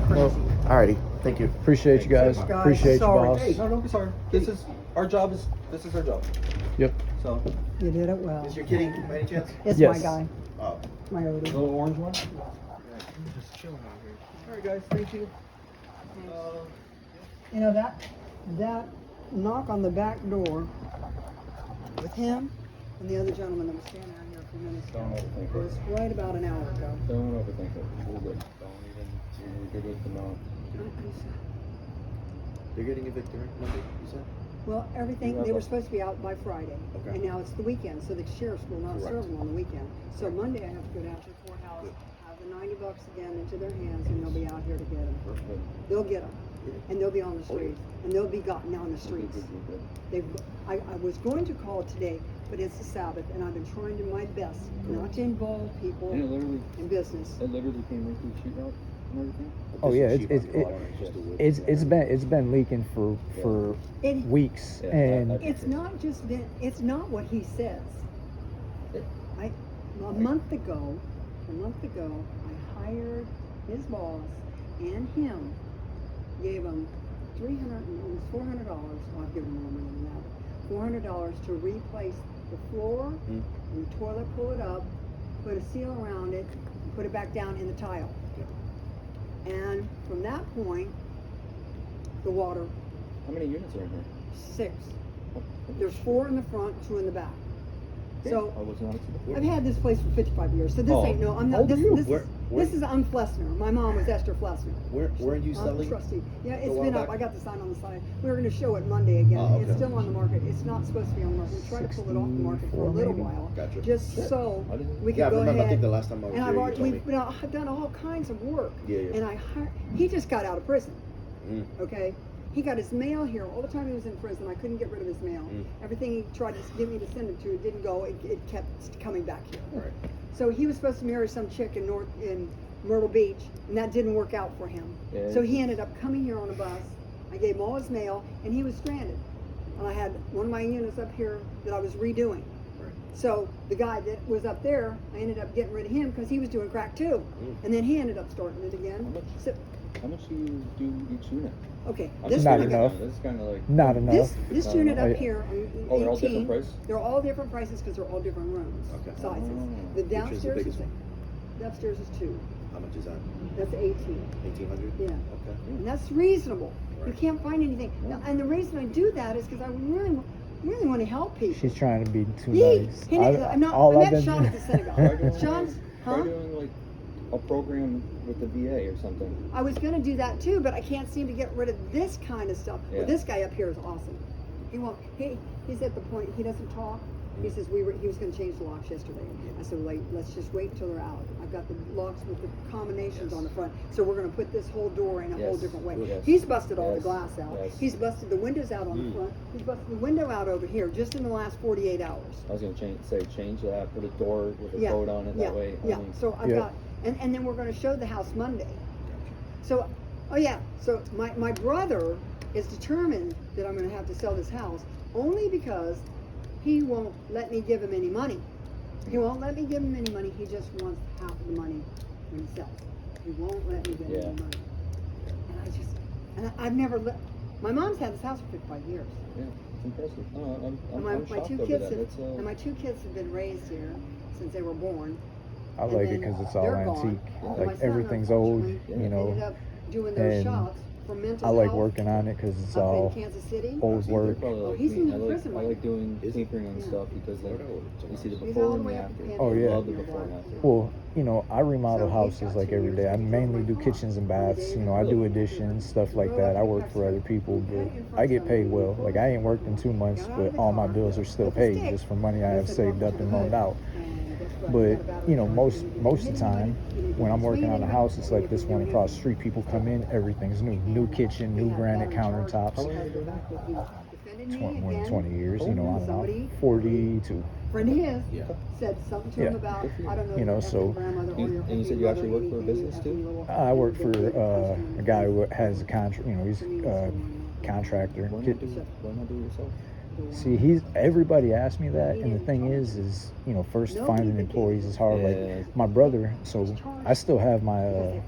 Speaker 1: No,
Speaker 7: Alrighty. Thank you.
Speaker 1: appreciate you guys.
Speaker 4: Guys,
Speaker 1: Appreciate you,
Speaker 4: sorry.
Speaker 1: boss.
Speaker 3: Hey, no, don't be sorry. This is our job. This is our job.
Speaker 1: Yep.
Speaker 3: So,
Speaker 4: You did it well.
Speaker 2: Is your kitty by any chance?
Speaker 4: It's
Speaker 1: Yes.
Speaker 4: my guy,
Speaker 2: Oh.
Speaker 4: my Odie.
Speaker 3: little orange one. Just chilling out here. All right, guys. Thank you.
Speaker 4: You know, that knock on the back door with him and the other gentleman that was standing out here a few minutes
Speaker 3: Don't
Speaker 4: ago
Speaker 3: overthink
Speaker 4: was
Speaker 3: it.
Speaker 4: right about an hour ago.
Speaker 3: Don't overthink it. We're good. Don't even. You're good to know.
Speaker 2: They're getting evicted right Monday, you said?
Speaker 4: Well, everything, they were supposed to be out by Friday,
Speaker 2: Okay.
Speaker 4: and now it's the weekend, so the sheriffs will not serve them on the weekend. So Monday I have to go down to the courthouse, have the $90 again into their hands, and they'll be out here to get them. They'll get them, and they'll be on the streets, and they'll be gotten on the streets. I was going to call today, but it's the Sabbath, and I've been trying to my best not to involve people
Speaker 3: And it literally,
Speaker 4: in business.
Speaker 3: it literally came right through the sheetrock and everything.
Speaker 1: Oh yeah, it's been leaking for
Speaker 4: It-
Speaker 1: weeks,
Speaker 3: Yeah,
Speaker 1: and
Speaker 4: It's not just been, it's not what he says. A month ago, I hired his boss and him, gave him $400, well, I've given him more money than that, $400 to replace the floor and the toilet, pull it up, put a seal around it, and put it back down in the tile. And from that point, the water,
Speaker 3: How many units are in here?
Speaker 4: 6. There's 4 in the front, 2 in the back. So
Speaker 3: I was not expecting.
Speaker 4: I've had this place for 55 years, so this
Speaker 3: Oh.
Speaker 4: ain't no. I'm
Speaker 3: How
Speaker 4: not.
Speaker 3: old are
Speaker 4: This
Speaker 3: you?
Speaker 4: this
Speaker 2: Where-
Speaker 4: this is I'm Flessner. My mom was Esther Flessner.
Speaker 2: Where are you
Speaker 4: I'm
Speaker 2: selling?
Speaker 4: trustee. Yeah,
Speaker 2: a
Speaker 4: it's
Speaker 2: while
Speaker 4: been up.
Speaker 2: back?
Speaker 4: I got the sign on the side. We were going to show it Monday again.
Speaker 2: Oh,
Speaker 4: It's
Speaker 2: okay.
Speaker 4: still on the market. It's not supposed to be on the market. We tried to pull it off the market for a little
Speaker 1: 64
Speaker 4: while,
Speaker 2: Gotcha.
Speaker 4: just so
Speaker 3: I didn't-
Speaker 4: we could
Speaker 2: Yeah, I
Speaker 4: go
Speaker 2: remember. I
Speaker 4: ahead.
Speaker 2: think the last time I was
Speaker 4: And
Speaker 2: here,
Speaker 4: I've
Speaker 2: you
Speaker 4: already,
Speaker 2: told me.
Speaker 4: I've done all kinds of work.
Speaker 2: Yeah, yeah.
Speaker 4: And he just got out of prison.
Speaker 2: Mm.
Speaker 4: Okay. He got his mail here all the time he was in prison. I couldn't get rid of his mail. Everything he tried to get me to send it to, it didn't go. It kept coming back here.
Speaker 2: Right.
Speaker 4: So he was supposed to marry some chick in Myrtle Beach, and that didn't work out for him.
Speaker 3: Yeah.
Speaker 4: So he ended up coming here on a bus, I gave him all his mail, and he was stranded. And I had one of my units up here that I was redoing. So the guy that was up there, I ended up getting rid of him because he was doing crack too. And then he ended up starting it again. So,
Speaker 3: How much do you do each unit?
Speaker 4: okay,
Speaker 3: I'm
Speaker 4: this
Speaker 3: just
Speaker 1: Not
Speaker 4: unit,
Speaker 1: enough.
Speaker 3: This is kind of like.
Speaker 1: Not enough.
Speaker 4: this
Speaker 3: Not
Speaker 4: unit
Speaker 3: enough.
Speaker 4: up here,
Speaker 3: Oh, they're all
Speaker 4: 18,
Speaker 3: different price?
Speaker 4: they're all different prices because they're all different rooms,
Speaker 2: Okay.
Speaker 4: sizes.
Speaker 3: Oh.
Speaker 4: The
Speaker 2: Which is the
Speaker 4: downstairs is,
Speaker 2: biggest one?
Speaker 4: the upstairs is 2.
Speaker 2: How much is that?
Speaker 4: That's 18.
Speaker 2: 1,800?
Speaker 4: Yeah.
Speaker 2: Okay.
Speaker 4: And that's reasonable. You
Speaker 2: Right.
Speaker 4: can't find anything. Now, and the reason I do that is because I really want to help people.
Speaker 1: She's trying to be too
Speaker 4: He-
Speaker 1: nice.
Speaker 4: he-
Speaker 1: I
Speaker 4: I'm not,
Speaker 1: all
Speaker 4: I
Speaker 1: I've
Speaker 4: met
Speaker 1: been
Speaker 4: Sean at the
Speaker 3: Try
Speaker 4: synagogue.
Speaker 3: doing,
Speaker 4: Sean's,
Speaker 3: try
Speaker 4: huh?
Speaker 3: doing like a program with the VA or something.
Speaker 4: I was going to do that too, but I can't seem to get rid of this kind of stuff.
Speaker 3: Yeah.
Speaker 4: Well, this guy up here is awesome. He won't. He's at the point he doesn't talk. He says he was going to change the locks yesterday. I said, well, let's just wait until they're out. I've got the locks with the combinations on the front, so we're going to put this whole door in a whole
Speaker 3: Yes.
Speaker 4: different way.
Speaker 3: Yes.
Speaker 4: He's busted all the
Speaker 3: Yes.
Speaker 4: glass out.
Speaker 3: Yes.
Speaker 4: He's busted the windows out on the front. He's busted the window out over here just in the last 48 hours.
Speaker 3: I was gonna change that, put a door with a
Speaker 4: Yeah,
Speaker 3: code on it.
Speaker 4: yeah,
Speaker 3: That way. I
Speaker 4: yeah.
Speaker 3: mean,
Speaker 4: So I've
Speaker 1: Yeah.
Speaker 4: got, and then we're going to show the house Monday. So, oh yeah. So my brother is determined that I'm going to have to sell this house only because he won't let me give him any money. He won't let me give him any money. He just wants half of the money when he sells. He won't let me give him
Speaker 3: Yeah.
Speaker 4: any money. And I've never let. My mom's had this house for 55 years.
Speaker 3: yeah, it's impressive. No,
Speaker 4: And
Speaker 3: I'm
Speaker 4: my
Speaker 3: shocked
Speaker 4: two
Speaker 3: over
Speaker 4: kids
Speaker 3: that.
Speaker 4: have,
Speaker 3: That's,
Speaker 4: and my 2 kids have been raised here since they were born.
Speaker 1: I
Speaker 4: And
Speaker 1: like it
Speaker 4: then
Speaker 1: because it's all
Speaker 4: they're gone.
Speaker 1: antique.
Speaker 3: Yeah.
Speaker 4: My
Speaker 1: Like
Speaker 4: son,
Speaker 1: everything's old,
Speaker 4: unfortunately,
Speaker 1: you know.
Speaker 4: ended up doing those
Speaker 1: and
Speaker 4: shops for mental
Speaker 1: I like
Speaker 4: health
Speaker 1: working on it because it's
Speaker 4: up
Speaker 1: all
Speaker 4: in Kansas City.
Speaker 1: old
Speaker 3: They're
Speaker 1: work.
Speaker 3: probably
Speaker 4: Oh,
Speaker 3: like
Speaker 4: he's
Speaker 3: me.
Speaker 4: in
Speaker 3: I like,
Speaker 4: prison
Speaker 3: I
Speaker 4: right
Speaker 3: like doing
Speaker 2: Is he?
Speaker 3: tinkering on
Speaker 4: Yeah.
Speaker 3: stuff because like you see the
Speaker 4: He's
Speaker 3: before
Speaker 4: all the
Speaker 3: and the
Speaker 4: way up
Speaker 3: after.
Speaker 4: in
Speaker 1: Oh, yeah.
Speaker 3: Love the before and after.
Speaker 1: Well, you know, I remodel
Speaker 4: So he's
Speaker 1: houses
Speaker 4: got
Speaker 1: like
Speaker 4: 2
Speaker 1: every
Speaker 4: years
Speaker 1: day. I
Speaker 4: to keep
Speaker 1: mainly
Speaker 4: going
Speaker 1: do
Speaker 4: home.
Speaker 1: kitchens and baths. You know, I do additions, stuff like
Speaker 4: Go up
Speaker 1: that. I
Speaker 4: to
Speaker 1: work for other
Speaker 4: Texas.
Speaker 1: people,
Speaker 4: Cut
Speaker 1: but
Speaker 4: it in front
Speaker 1: I
Speaker 4: of
Speaker 1: get paid
Speaker 4: somebody.
Speaker 1: well. Like I ain't worked in 2 months,
Speaker 4: Got out of
Speaker 1: but
Speaker 4: the
Speaker 1: all my
Speaker 4: car
Speaker 1: bills are still
Speaker 4: with a
Speaker 1: paid
Speaker 4: stick.
Speaker 1: just from money I
Speaker 4: They
Speaker 1: have
Speaker 4: said,
Speaker 1: saved
Speaker 4: "Welcome
Speaker 1: up
Speaker 4: to
Speaker 1: and
Speaker 4: the
Speaker 1: loaned
Speaker 4: hood."
Speaker 1: out.
Speaker 4: And guess what?
Speaker 1: But
Speaker 4: You got a battery
Speaker 1: you know,
Speaker 4: charger,
Speaker 1: most
Speaker 4: you
Speaker 1: most
Speaker 4: can
Speaker 1: of the
Speaker 4: hit
Speaker 1: time
Speaker 4: anybody,
Speaker 1: when I'm
Speaker 4: you
Speaker 1: working
Speaker 4: can
Speaker 1: on a
Speaker 4: swing
Speaker 1: house,
Speaker 4: anybody,
Speaker 1: it's like
Speaker 4: you
Speaker 1: this
Speaker 4: can
Speaker 1: one
Speaker 4: do
Speaker 1: across the
Speaker 4: anything.
Speaker 1: street. People come in, everything's new, new kitchen, new granite countertops.
Speaker 3: How long have you been there?
Speaker 1: More than 20 years, you know, I don't know,
Speaker 4: Somebody-
Speaker 1: 42.
Speaker 4: Friend of his
Speaker 2: Yeah.
Speaker 4: said something to him
Speaker 1: Yeah.
Speaker 4: about,
Speaker 3: Good for you.
Speaker 4: I don't know,
Speaker 1: You know,
Speaker 4: your
Speaker 1: so-
Speaker 4: grandmother or
Speaker 3: You-
Speaker 4: your
Speaker 3: and you said
Speaker 4: effing
Speaker 3: you actually
Speaker 4: mother,
Speaker 3: work for a
Speaker 4: anything,
Speaker 3: business
Speaker 4: you
Speaker 3: too?
Speaker 4: effing little-
Speaker 1: I work for
Speaker 4: big
Speaker 1: a guy who has a contract. You know, he's
Speaker 4: To me,
Speaker 1: a
Speaker 4: it's
Speaker 1: contractor.
Speaker 3: Why not do it yourself?
Speaker 1: See, everybody asked me that, and the thing is, you know, first finding employees is hard.
Speaker 3: Yeah.
Speaker 1: Like my brother, so I still have my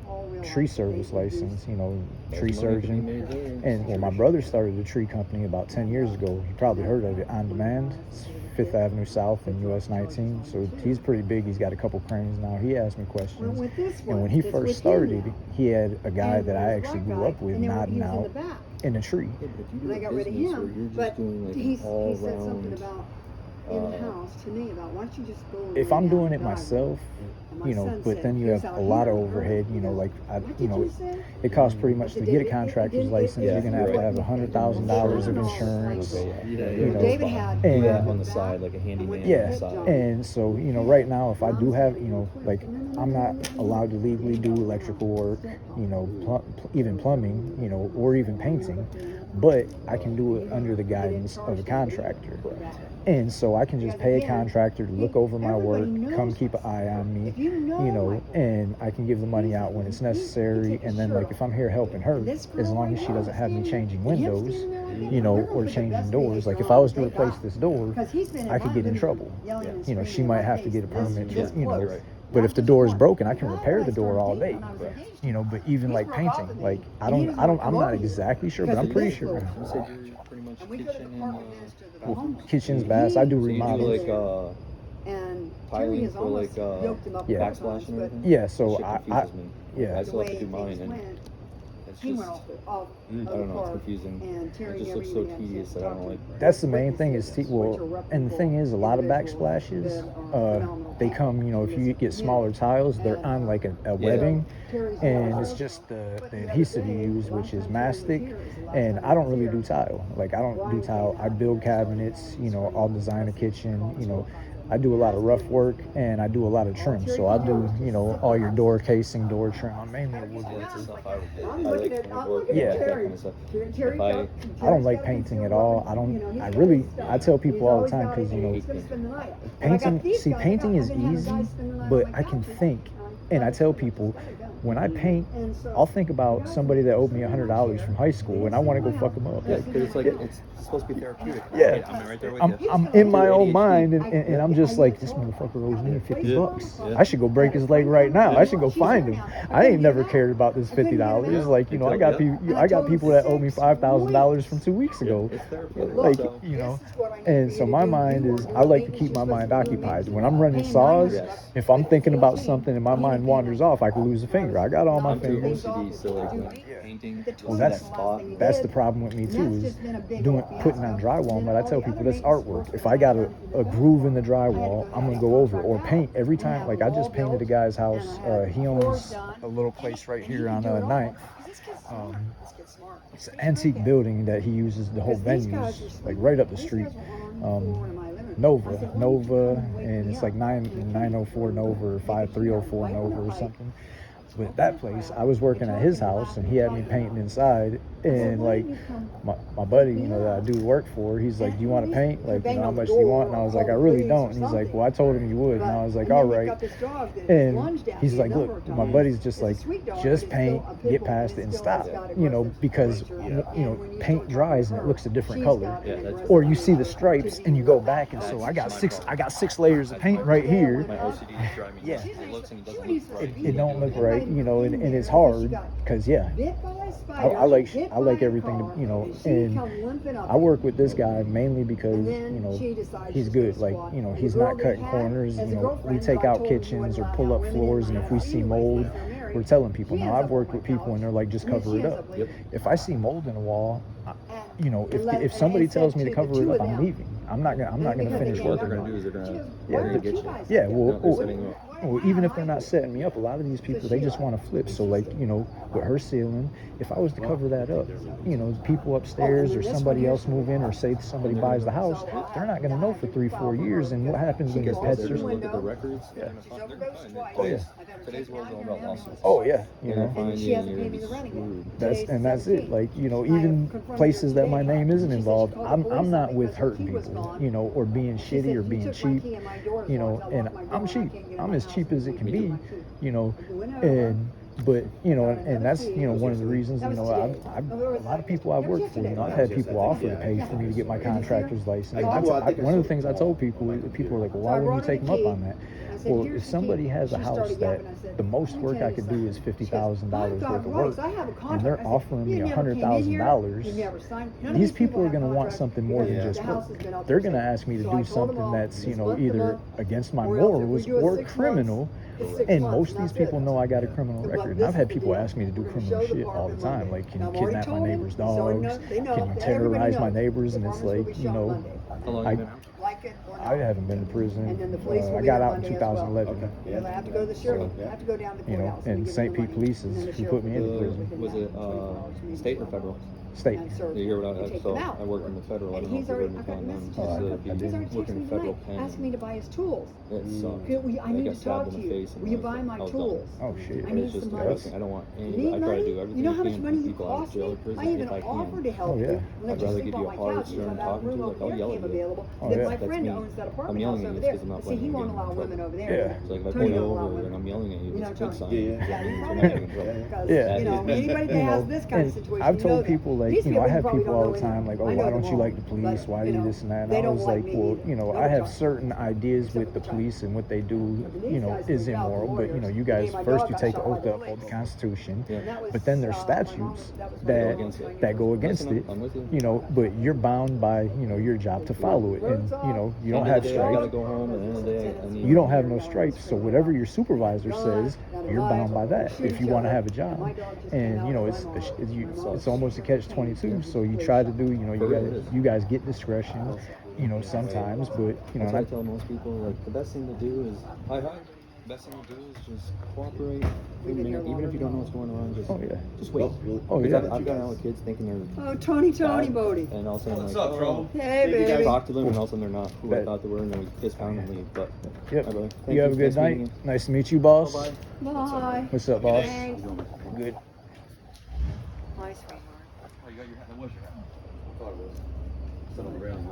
Speaker 1: tree service license. You know, tree
Speaker 3: There's money to be
Speaker 1: surgeon.
Speaker 3: made there.
Speaker 1: And well, my brother started a tree company about 10 years ago. You probably heard of it, On Demand. It's 5th Avenue South and US 19. So he's pretty big. He's got a couple cranes now. He asked me
Speaker 4: Well,
Speaker 1: questions.
Speaker 4: with this
Speaker 1: And
Speaker 4: one,
Speaker 1: when he
Speaker 4: it's
Speaker 1: first
Speaker 4: with him
Speaker 1: started,
Speaker 4: now.
Speaker 1: he had a guy
Speaker 4: And
Speaker 1: that I
Speaker 4: there's
Speaker 1: actually
Speaker 4: one
Speaker 1: grew
Speaker 4: guy,
Speaker 1: up with
Speaker 4: and then
Speaker 1: nodding
Speaker 4: he was in
Speaker 1: out
Speaker 4: the back.
Speaker 1: in a tree.
Speaker 3: Yeah, but if you do
Speaker 4: And I
Speaker 3: a
Speaker 4: got rid of
Speaker 3: business
Speaker 4: him,
Speaker 3: where you're
Speaker 4: but
Speaker 3: just doing like
Speaker 4: he
Speaker 3: an all
Speaker 4: said something
Speaker 3: round.
Speaker 4: about in the house to me about why don't you just go and
Speaker 1: If
Speaker 4: lay
Speaker 1: I'm
Speaker 4: down
Speaker 1: doing
Speaker 4: and
Speaker 1: it
Speaker 4: die?
Speaker 1: myself,
Speaker 4: And my
Speaker 1: you know,
Speaker 4: son
Speaker 1: but
Speaker 4: said,
Speaker 1: then you
Speaker 4: "Here's
Speaker 1: have
Speaker 4: out
Speaker 1: a lot
Speaker 4: here,
Speaker 1: of
Speaker 4: huh?"
Speaker 1: overhead, you
Speaker 4: He
Speaker 1: know,
Speaker 4: goes,
Speaker 1: like
Speaker 4: "What
Speaker 1: you
Speaker 4: did
Speaker 1: know,
Speaker 4: you say?"
Speaker 1: it costs pretty much
Speaker 4: I said,
Speaker 1: to get a
Speaker 4: "It
Speaker 1: contractor's
Speaker 4: didn't-
Speaker 1: license.
Speaker 3: Yeah,
Speaker 1: You're gonna have
Speaker 3: you're
Speaker 1: to have
Speaker 3: right.
Speaker 1: $100,000 of
Speaker 4: Yeah.
Speaker 1: insurance.
Speaker 3: Yeah,
Speaker 1: you know,
Speaker 4: David had
Speaker 1: and-
Speaker 3: that on the side, like a handyman on
Speaker 1: Yeah,
Speaker 3: the side.
Speaker 1: and so you know, right now, if I do have, you know, like I'm not allowed to legally do electrical work, you know, even plumbing, you know, or even painting, but I can do it under the guidance of a contractor. And so I can just pay a contractor to look over my work, come keep an eye on me, you know, and I can give the money out when it's necessary. And then, like, if I'm here helping her, as long as she doesn't have me changing windows, you know, or changing doors, like if I was to replace this door, I could get in trouble. You know, she might have to get a permit, to, you know, but if the door is broken, I can repair the door all day. You know, but even like painting, like I'm not exactly sure, but I'm pretty sure.
Speaker 3: You said you're pretty much
Speaker 4: And we go to the
Speaker 3: kitchen
Speaker 4: park
Speaker 3: and
Speaker 4: minister to the
Speaker 1: Well,
Speaker 4: homeless.
Speaker 1: kitchens, baths, I do
Speaker 3: so you do
Speaker 1: remodels.
Speaker 3: like
Speaker 4: And
Speaker 3: tiling
Speaker 4: Terry has
Speaker 3: for,
Speaker 4: almost
Speaker 3: like,
Speaker 4: yoked him up
Speaker 1: Yeah.
Speaker 4: a couple
Speaker 3: backsplash
Speaker 4: times,
Speaker 3: and
Speaker 4: but
Speaker 3: everything?
Speaker 1: Yeah, so
Speaker 3: Shit
Speaker 1: I
Speaker 3: confuses me.
Speaker 1: yeah.
Speaker 3: I
Speaker 4: the
Speaker 3: still have
Speaker 4: way
Speaker 3: to do mine,
Speaker 4: things
Speaker 3: and
Speaker 4: went,
Speaker 3: it's
Speaker 4: he went
Speaker 3: just
Speaker 4: off the off
Speaker 3: I don't know, it's confusing.
Speaker 4: and Terry
Speaker 3: It just
Speaker 4: never
Speaker 3: looks so
Speaker 4: even had a
Speaker 3: tedious
Speaker 4: chance
Speaker 3: that
Speaker 4: to
Speaker 3: I
Speaker 4: talk
Speaker 3: don't
Speaker 4: to
Speaker 3: like.
Speaker 4: him.
Speaker 1: That's the main thing is,
Speaker 4: Witnesses,
Speaker 1: well,
Speaker 4: which are
Speaker 1: and the thing is, a lot of
Speaker 4: reputable
Speaker 1: backsplashes,
Speaker 4: individuals that are phenomenal.
Speaker 1: they come, you know, if you get smaller tiles, they're on like a webbing,
Speaker 4: Terry's
Speaker 1: and
Speaker 4: one
Speaker 1: it's
Speaker 4: of
Speaker 1: just the
Speaker 4: those.
Speaker 1: adhesive you use, which is mastic, and I don't really do tile. Like, I don't do tile. I build cabinets, you know, I'll design a kitchen, you know, I do a lot of rough work, and I do a lot of trim. So I do, you know, all your door casing, door trim. I'm mainly a woodworker.
Speaker 3: Stuff I would do.
Speaker 4: I'm
Speaker 3: I
Speaker 4: looking
Speaker 3: like
Speaker 4: at
Speaker 3: woodworking,
Speaker 1: Yeah.
Speaker 3: that kind of stuff.
Speaker 4: Terry
Speaker 3: If I-
Speaker 4: got-
Speaker 1: I don't like
Speaker 4: Terry's got
Speaker 1: painting
Speaker 4: his
Speaker 1: at all.
Speaker 4: stuff,
Speaker 1: I don't.
Speaker 4: you know, he's
Speaker 1: I
Speaker 4: got
Speaker 1: really.
Speaker 4: his stuff.
Speaker 1: I tell people
Speaker 4: He's
Speaker 1: all the
Speaker 4: always
Speaker 1: time
Speaker 4: got
Speaker 1: because
Speaker 4: it,
Speaker 1: you
Speaker 4: and
Speaker 1: know,
Speaker 4: he's gonna spend the night. And I got
Speaker 1: painting.
Speaker 4: these
Speaker 1: See,
Speaker 4: guys,
Speaker 1: painting
Speaker 4: I've
Speaker 1: is
Speaker 4: been having
Speaker 1: easy,
Speaker 4: guys spend the night on
Speaker 1: but
Speaker 4: my
Speaker 1: I can
Speaker 4: couches.
Speaker 1: think, and I tell people, when I paint,
Speaker 4: And so-
Speaker 1: I'll think about somebody that owed me $100 from high school, and I want to go fuck them up.
Speaker 3: Yeah, because it's like it's supposed to be therapeutic.
Speaker 1: Yeah.
Speaker 3: I'm right there with
Speaker 1: I'm,
Speaker 3: you.
Speaker 1: I'm in my own
Speaker 3: ADHD.
Speaker 1: mind, and I'm just like, this motherfucker owes me $50.
Speaker 3: Yeah.
Speaker 1: I should go break his leg right now. I should go find him. I ain't never cared about this $50. Like, you know, I got people that owe me $5,000 from 2 weeks ago.
Speaker 3: It's therapeutic.
Speaker 1: Like,
Speaker 3: So,
Speaker 1: you know, and so my mind is, I like to keep my mind occupied. When I'm running saws, if I'm thinking about something and my mind wanders off, I could lose a finger. I got all my
Speaker 3: I'm too
Speaker 1: fingers.
Speaker 3: OCD, so like painting.
Speaker 1: Well, that's the problem with me too, is putting on drywall. But I tell people that's artwork. If I got a groove in the drywall, I'm gonna go over it. Or paint every time. Like I just painted a guy's house. He owns a little place right here on 9th. It's an antique building that he uses the whole venues, like right up the street. Nova, and it's like 904 Nova or 5304 Nova or something. But that place, I was working at his house, and he had me painting inside, and like my buddy, you know, that I do work for, he's like, do you want to paint? Like, you know, how much do you want? And I was like, I really don't. And he's like, well, I told him you would. And I was like, all right. And he's like, look, my buddy's just like, just paint, get past it, and stop. You know, because you know, paint dries and it looks a different color. Or you see the stripes and you go back, and so I got six layers of paint right here.
Speaker 3: My OCD is driving me
Speaker 1: Yeah.
Speaker 3: nuts. It looks and it doesn't look right.
Speaker 1: It don't look right, you know, and it's hard because I like everything to, you know, and I work with this guy mainly because, you know, he's good. Like, you know, he's not cutting corners. You know, we take out kitchens or pull up floors, and if we see mold, we're telling people. Now, I've worked with people and they're like, just cover it up. If I see mold in a wall, you know, if somebody tells me to cover it up, I'm leaving. I'm not gonna finish
Speaker 3: What
Speaker 1: working
Speaker 3: they're
Speaker 1: on
Speaker 3: gonna
Speaker 1: it.
Speaker 3: do is they're gonna get you.
Speaker 1: Yeah,
Speaker 3: They're setting you up.
Speaker 1: well, even if they're not setting me up, a lot of these people, they just want to flip. So, like, you know, with her ceiling, if I was to cover that up, you know, people upstairs or somebody else move in, or say somebody buys the house, they're not going to know for 3-4 years. And what happens when your pets
Speaker 3: They're
Speaker 1: are...
Speaker 3: just look at the records.
Speaker 1: Yeah.
Speaker 3: Oh yeah. Today's world's all about lawsuits.
Speaker 1: Oh, yeah, you
Speaker 3: They're
Speaker 1: know.
Speaker 3: gonna find you and you're gonna be screwed.
Speaker 1: That's it. Like, you know, even places that my name isn't involved, I'm not with hurting people, you know, or being shitty or being cheap, you know, and I'm cheap. I'm as cheap as it can be, you know, but, you know, and that's, you know, one of the reasons, you know, a lot of people I've worked for, you know, I've had people offer to pay for me to get my contractor's license. And one of the things I told people are like, well, why wouldn't you take them up on that? Well, if somebody has a house that the most work I could do is $50,000 worth of work, and they're offering me $100,000, these people are going to want something more than just work. They're going to ask me to do something that's, you know, either against my morals or criminal. And most of these people know I got a criminal record. And I've had people ask me to do criminal shit all the time. Like, can you kidnap my neighbor's dogs? Can you terrorize my neighbors? And it's like, you know,
Speaker 3: How long have you been out?
Speaker 1: I haven't been to prison. I got out in 2011.
Speaker 4: I have to go to the sheriff. I have to go down to the
Speaker 1: You know,
Speaker 4: courthouse
Speaker 1: and
Speaker 4: get
Speaker 1: St.
Speaker 4: more
Speaker 1: Pete
Speaker 4: money.
Speaker 1: Police
Speaker 4: And then
Speaker 1: is
Speaker 4: the
Speaker 1: who put me
Speaker 4: sheriff
Speaker 1: into
Speaker 4: will
Speaker 1: prison.
Speaker 3: Was it state or federal?
Speaker 1: State.
Speaker 3: The year when I,
Speaker 4: Take
Speaker 3: so
Speaker 4: them out.
Speaker 3: I worked in the federal. I
Speaker 4: And
Speaker 3: don't know
Speaker 4: he's
Speaker 3: if you've
Speaker 4: already,
Speaker 3: ever
Speaker 4: I got
Speaker 3: found them.
Speaker 1: Oh, I
Speaker 3: Just
Speaker 1: did.
Speaker 4: he's already
Speaker 3: working
Speaker 4: texted
Speaker 3: in
Speaker 4: me
Speaker 3: federal
Speaker 4: tonight,
Speaker 3: pen.
Speaker 4: asking me to buy his tools.
Speaker 3: It sucked.
Speaker 4: I need
Speaker 3: got
Speaker 4: to talk
Speaker 3: stabbed
Speaker 4: to
Speaker 3: in the
Speaker 4: you.
Speaker 3: face and
Speaker 4: Will you
Speaker 3: I was-
Speaker 4: buy my
Speaker 3: I was
Speaker 4: tools?
Speaker 1: Oh, shit.
Speaker 4: I
Speaker 3: It
Speaker 4: need
Speaker 3: was just
Speaker 4: some money.
Speaker 3: depressing. I don't want
Speaker 4: You
Speaker 3: any.
Speaker 4: need
Speaker 3: I try to
Speaker 4: money?
Speaker 3: do everything
Speaker 4: You know
Speaker 3: I
Speaker 4: how much
Speaker 3: can
Speaker 4: money
Speaker 3: to
Speaker 4: you
Speaker 3: keep people out
Speaker 4: cost
Speaker 3: of jail
Speaker 4: me?
Speaker 3: or prison
Speaker 4: I even
Speaker 3: if I
Speaker 4: offered to
Speaker 3: can.
Speaker 4: help
Speaker 1: Oh,
Speaker 4: you.
Speaker 1: yeah.
Speaker 4: Let
Speaker 3: I'd
Speaker 4: you
Speaker 3: rather
Speaker 4: sleep
Speaker 3: give
Speaker 4: on
Speaker 3: you a
Speaker 4: my
Speaker 3: hard,
Speaker 4: couch
Speaker 3: stern
Speaker 4: until that
Speaker 3: talking
Speaker 4: room
Speaker 3: to,
Speaker 4: over
Speaker 3: like, I'll
Speaker 4: there
Speaker 3: yell
Speaker 4: came
Speaker 3: at you.
Speaker 4: available.
Speaker 1: Oh,
Speaker 4: Then
Speaker 1: yeah.
Speaker 4: my
Speaker 3: That's
Speaker 4: friend
Speaker 3: me.
Speaker 4: owns that
Speaker 3: I'm
Speaker 4: apartment
Speaker 3: yelling
Speaker 4: house
Speaker 3: at you
Speaker 4: over there.
Speaker 3: because I'm not
Speaker 4: See, he
Speaker 3: letting you
Speaker 4: won't
Speaker 3: get in
Speaker 4: allow
Speaker 3: trouble.
Speaker 4: women over there.
Speaker 1: Yeah.
Speaker 3: So like if I
Speaker 4: Tony
Speaker 3: pull you
Speaker 4: don't allow
Speaker 3: over
Speaker 4: women.
Speaker 3: and I'm yelling at you,
Speaker 4: You know,
Speaker 3: it's a good
Speaker 4: Tony.
Speaker 3: sign.
Speaker 2: Yeah,
Speaker 3: That
Speaker 2: yeah.
Speaker 3: means you're not getting in trouble.
Speaker 4: Because,
Speaker 1: Yeah.
Speaker 4: you know, anybody that
Speaker 1: You know,
Speaker 4: has this kind of
Speaker 1: and
Speaker 4: situation,
Speaker 1: I've
Speaker 4: you know
Speaker 1: told
Speaker 4: that.
Speaker 1: people, like,
Speaker 4: These
Speaker 1: you know, I have
Speaker 4: probably
Speaker 1: people
Speaker 4: don't
Speaker 1: all
Speaker 4: know
Speaker 1: the time,
Speaker 4: anything.
Speaker 1: like, oh,
Speaker 4: I know
Speaker 1: why
Speaker 4: them
Speaker 1: don't you
Speaker 4: all,
Speaker 1: like the police?
Speaker 4: but,
Speaker 1: Why do
Speaker 4: you
Speaker 1: you
Speaker 4: know,
Speaker 1: this and that? And
Speaker 4: they
Speaker 1: I
Speaker 4: don't
Speaker 1: was
Speaker 4: like
Speaker 1: like,
Speaker 4: me
Speaker 1: well,
Speaker 4: either.
Speaker 1: you know,
Speaker 4: No
Speaker 1: I have
Speaker 4: charge.
Speaker 1: certain ideas
Speaker 4: Except
Speaker 1: with
Speaker 4: for
Speaker 1: the
Speaker 4: the
Speaker 1: police and what they do,
Speaker 4: But these
Speaker 1: you know,
Speaker 4: guys
Speaker 1: is
Speaker 4: moved out, the
Speaker 1: immoral. But, you know,
Speaker 4: lawyers.
Speaker 1: you guys,
Speaker 4: Me and my
Speaker 1: first
Speaker 4: dog
Speaker 1: you
Speaker 4: got
Speaker 1: take the
Speaker 4: shot by
Speaker 1: oath
Speaker 4: the
Speaker 1: to uphold the
Speaker 4: police.
Speaker 1: Constitution,
Speaker 4: And that was,
Speaker 1: but then there's
Speaker 4: my mom
Speaker 1: statutes
Speaker 4: was- was
Speaker 1: that
Speaker 4: my
Speaker 3: against
Speaker 4: mom.
Speaker 1: that go against
Speaker 3: Listen,
Speaker 1: it,
Speaker 3: I'm with you.
Speaker 1: you know, but you're bound by, you know, your job to follow it. And, you know, you don't have
Speaker 3: I gotta
Speaker 1: stripes.
Speaker 3: go home. At the end of the day, I need.
Speaker 1: You don't have no stripes, so whatever your supervisor says, you're bound by that if you want to have a job. And, you know, it's almost a catch-22. So you try to do, you know, you guys get discretion, you know, sometimes, but, you know,
Speaker 3: That's
Speaker 1: and
Speaker 3: what I tell most people. Like the best thing to do is the best thing to do is just cooperate. Even if you don't know what's going on, just
Speaker 1: oh yeah,
Speaker 3: just wait.
Speaker 1: oh
Speaker 3: Because
Speaker 1: yeah.
Speaker 3: I've gotten out with kids thinking they're
Speaker 4: Oh, Tony Bodie.
Speaker 3: and all of a sudden
Speaker 2: What's
Speaker 3: like,
Speaker 2: up, bro?
Speaker 4: Hey,
Speaker 3: you
Speaker 4: baby.
Speaker 3: talk to them and all of a sudden they're not who I
Speaker 1: That-
Speaker 3: thought they were, and then we fist pound and leave. But
Speaker 1: Yep.
Speaker 3: my brother, thank
Speaker 1: You have a good
Speaker 3: Nice
Speaker 1: night.
Speaker 3: meeting
Speaker 1: Nice to meet you, boss.
Speaker 3: Bye-bye.
Speaker 4: Bye.
Speaker 1: What's up, boss?
Speaker 4: Thanks.
Speaker 1: Good.
Speaker 4: Hi, sweetheart.
Speaker 2: Oh, you got your hat. That was your hat. I thought it was. It's on the railing.